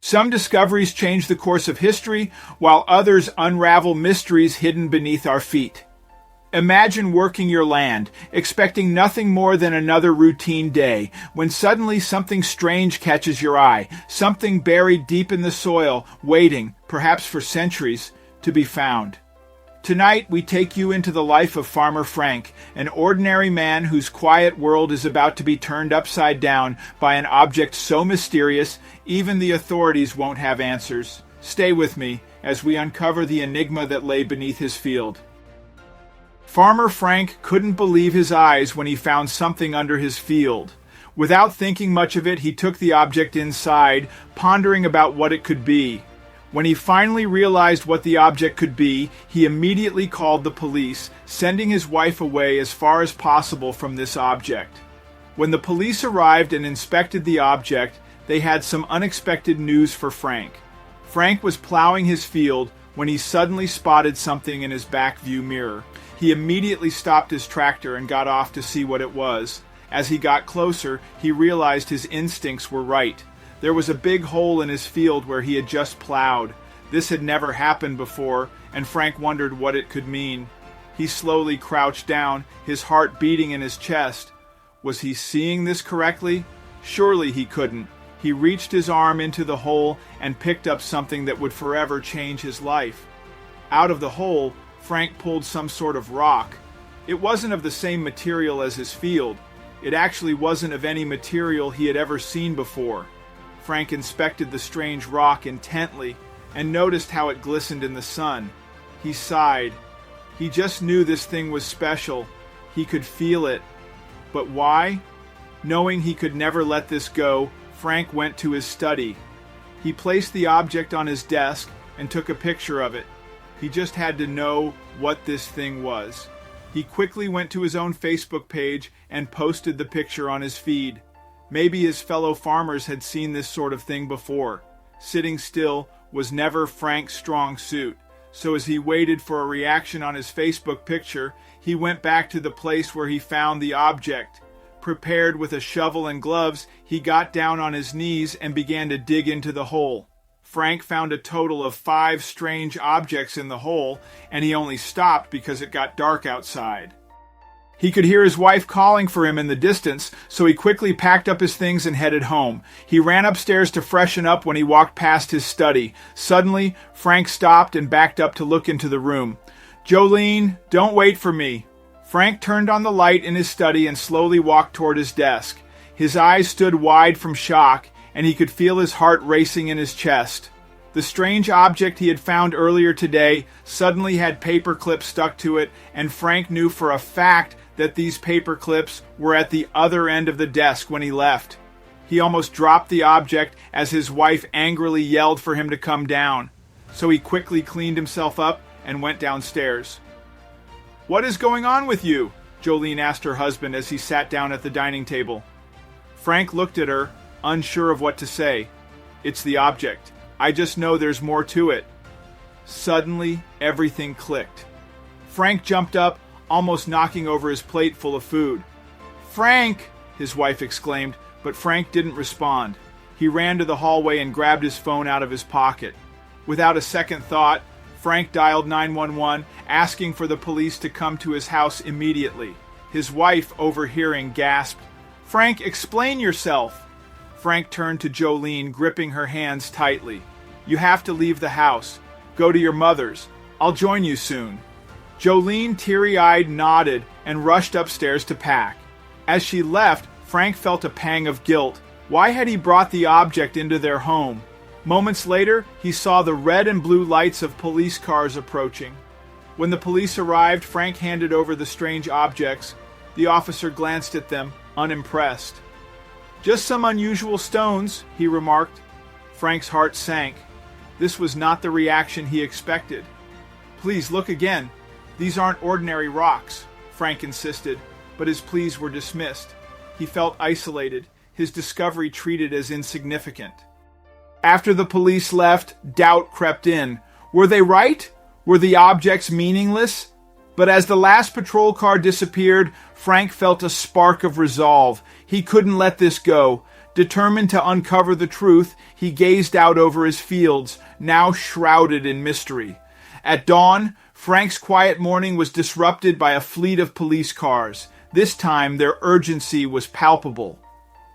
Some discoveries change the course of history, while others unravel mysteries hidden beneath our feet. Imagine working your land, expecting nothing more than another routine day, when suddenly something strange catches your eye, something buried deep in the soil, waiting, perhaps for centuries, to be found. Tonight, we take you into the life of Farmer Frank, an ordinary man whose quiet world is about to be turned upside down by an object so mysterious, even the authorities won't have answers. Stay with me as we uncover the enigma that lay beneath his field. Farmer Frank couldn't believe his eyes when he found something under his field. Without thinking much of it, he took the object inside, pondering about what it could be. When he finally realized what the object could be, he immediately called the police, sending his wife away as far as possible from this object. When the police arrived and inspected the object, they had some unexpected news for Frank. Frank was plowing his field when he suddenly spotted something in his back view mirror. He immediately stopped his tractor and got off to see what it was. As he got closer, he realized his instincts were right. There was a big hole in his field where he had just plowed. This had never happened before, and Frank wondered what it could mean. He slowly crouched down, his heart beating in his chest. Was he seeing this correctly? Surely he couldn't. He reached his arm into the hole and picked up something that would forever change his life. Out of the hole, Frank pulled some sort of rock. It wasn't of the same material as his field. It actually wasn't of any material he had ever seen before. Frank inspected the strange rock intently and noticed how it glistened in the sun. He sighed. He just knew this thing was special. He could feel it. But why? Knowing he could never let this go, Frank went to his study. He placed the object on his desk and took a picture of it. He just had to know what this thing was. He quickly went to his own Facebook page and posted the picture on his feed. Maybe his fellow farmers had seen this sort of thing before. Sitting still was never Frank's strong suit, so as he waited for a reaction on his Facebook picture, he went back to the place where he found the object. Prepared with a shovel and gloves, he got down on his knees and began to dig into the hole. Frank found a total of 5 strange objects in the hole, and he only stopped because it got dark outside. He could hear his wife calling for him in the distance, so he quickly packed up his things and headed home. He ran upstairs to freshen up when he walked past his study. Suddenly, Frank stopped and backed up to look into the room. "Jolene, don't wait for me." Frank turned on the light in his study and slowly walked toward his desk. His eyes stood wide from shock, and he could feel his heart racing in his chest. The strange object he had found earlier today suddenly had paper clips stuck to it, and Frank knew for a fact that these paper clips were at the other end of the desk when he left. He almost dropped the object as his wife angrily yelled for him to come down. So he quickly cleaned himself up and went downstairs. "What is going on with you?" Jolene asked her husband as he sat down at the dining table. Frank looked at her, unsure of what to say. "It's the object. I just know there's more to it." Suddenly, everything clicked. Frank jumped up, almost knocking over his plate full of food. "Frank!" his wife exclaimed, but Frank didn't respond. He ran to the hallway and grabbed his phone out of his pocket. Without a second thought, Frank dialed 911, asking for the police to come to his house immediately. His wife, overhearing, gasped, "Frank, explain yourself!" Frank turned to Jolene, gripping her hands tightly. "You have to leave the house. Go to your mother's. I'll join you soon." Jolene, teary-eyed, nodded and rushed upstairs to pack. As she left, Frank felt a pang of guilt. Why had he brought the object into their home? Moments later, he saw the red and blue lights of police cars approaching. When the police arrived, Frank handed over the strange objects. The officer glanced at them, unimpressed. "Just some unusual stones," he remarked. Frank's heart sank. This was not the reaction he expected. "Please look again. These aren't ordinary rocks," Frank insisted, but his pleas were dismissed. He felt isolated, his discovery treated as insignificant. After the police left, doubt crept in. Were they right? Were the objects meaningless? But as the last patrol car disappeared, Frank felt a spark of resolve. He couldn't let this go. Determined to uncover the truth, he gazed out over his fields, now shrouded in mystery. At dawn, Frank's quiet morning was disrupted by a fleet of police cars. This time, their urgency was palpable.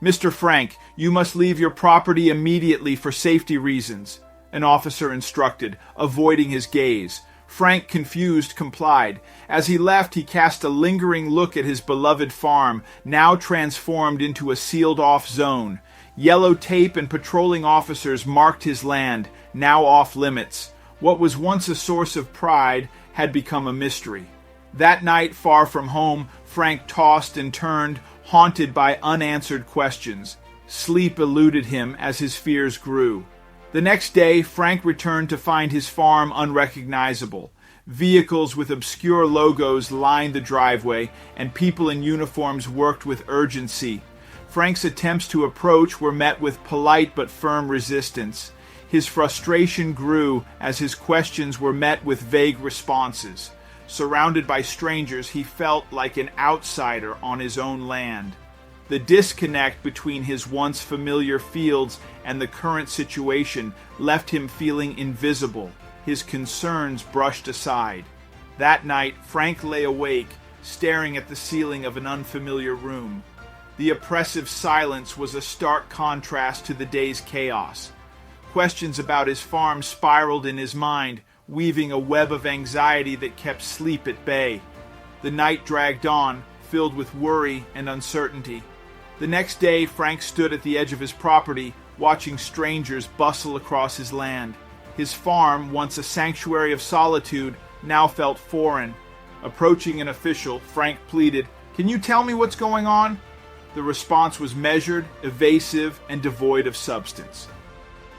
"Mr. Frank, you must leave your property immediately for safety reasons," an officer instructed, avoiding his gaze. Frank, confused, complied. As he left, he cast a lingering look at his beloved farm, now transformed into a sealed-off zone. Yellow tape and patrolling officers marked his land, now off-limits. What was once a source of pride had become a mystery. That night, far from home, Frank tossed and turned, haunted by unanswered questions. Sleep eluded him as his fears grew. The next day, Frank returned to find his farm unrecognizable. Vehicles with obscure logos lined the driveway, and people in uniforms worked with urgency. Frank's attempts to approach were met with polite but firm resistance. His frustration grew as his questions were met with vague responses. Surrounded by strangers, he felt like an outsider on his own land. The disconnect between his once familiar fields and the current situation left him feeling invisible, his concerns brushed aside. That night, Frank lay awake, staring at the ceiling of an unfamiliar room. The oppressive silence was a stark contrast to the day's chaos. Questions about his farm spiraled in his mind, weaving a web of anxiety that kept sleep at bay. The night dragged on, filled with worry and uncertainty. The next day, Frank stood at the edge of his property, watching strangers bustle across his land. His farm, once a sanctuary of solitude, now felt foreign. Approaching an official, Frank pleaded, "Can you tell me what's going on?" The response was measured, evasive, and devoid of substance.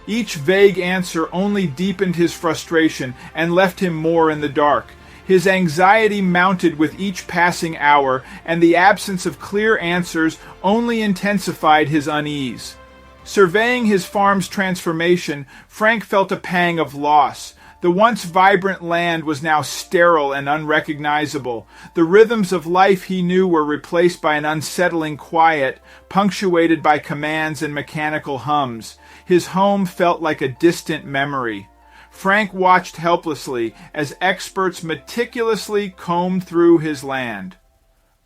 Each vague answer only deepened his frustration and left him more in the dark. His anxiety mounted with each passing hour, and the absence of clear answers only intensified his unease. Surveying his farm's transformation, Frank felt a pang of loss. The once vibrant land was now sterile and unrecognizable. The rhythms of life he knew were replaced by an unsettling quiet, punctuated by commands and mechanical hums. His home felt like a distant memory. Frank watched helplessly as experts meticulously combed through his land.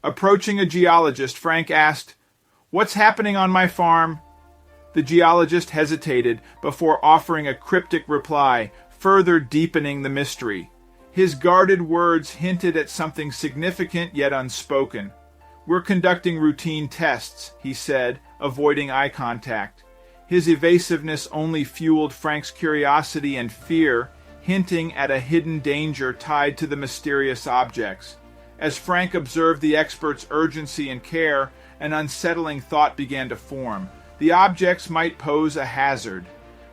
Approaching a geologist, Frank asked, "What's happening on my farm?" The geologist hesitated before offering a cryptic reply, further deepening the mystery. His guarded words hinted at something significant yet unspoken. "We're conducting routine tests," he said, avoiding eye contact. His evasiveness only fueled Frank's curiosity and fear, hinting at a hidden danger tied to the mysterious objects. As Frank observed the expert's urgency and care, an unsettling thought began to form. The objects might pose a hazard.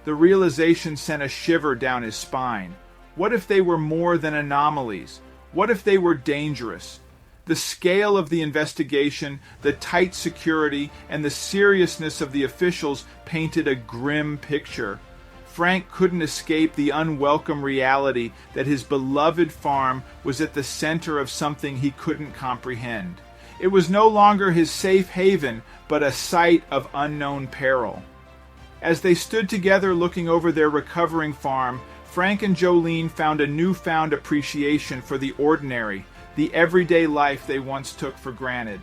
The realization sent a shiver down his spine. What if they were more than anomalies? What if they were dangerous? The scale of the investigation, the tight security, and the seriousness of the officials painted a grim picture. Frank couldn't escape the unwelcome reality that his beloved farm was at the center of something he couldn't comprehend. It was no longer his safe haven, but a site of unknown peril. As they stood together looking over their recovering farm, Frank and Jolene found a newfound appreciation for the ordinary, the everyday life they once took for granted.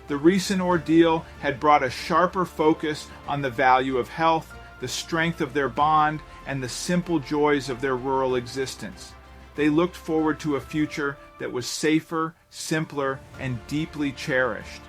The recent ordeal had brought a sharper focus on the value of health, the strength of their bond, and the simple joys of their rural existence. They looked forward to a future that was safer, simpler, and deeply cherished.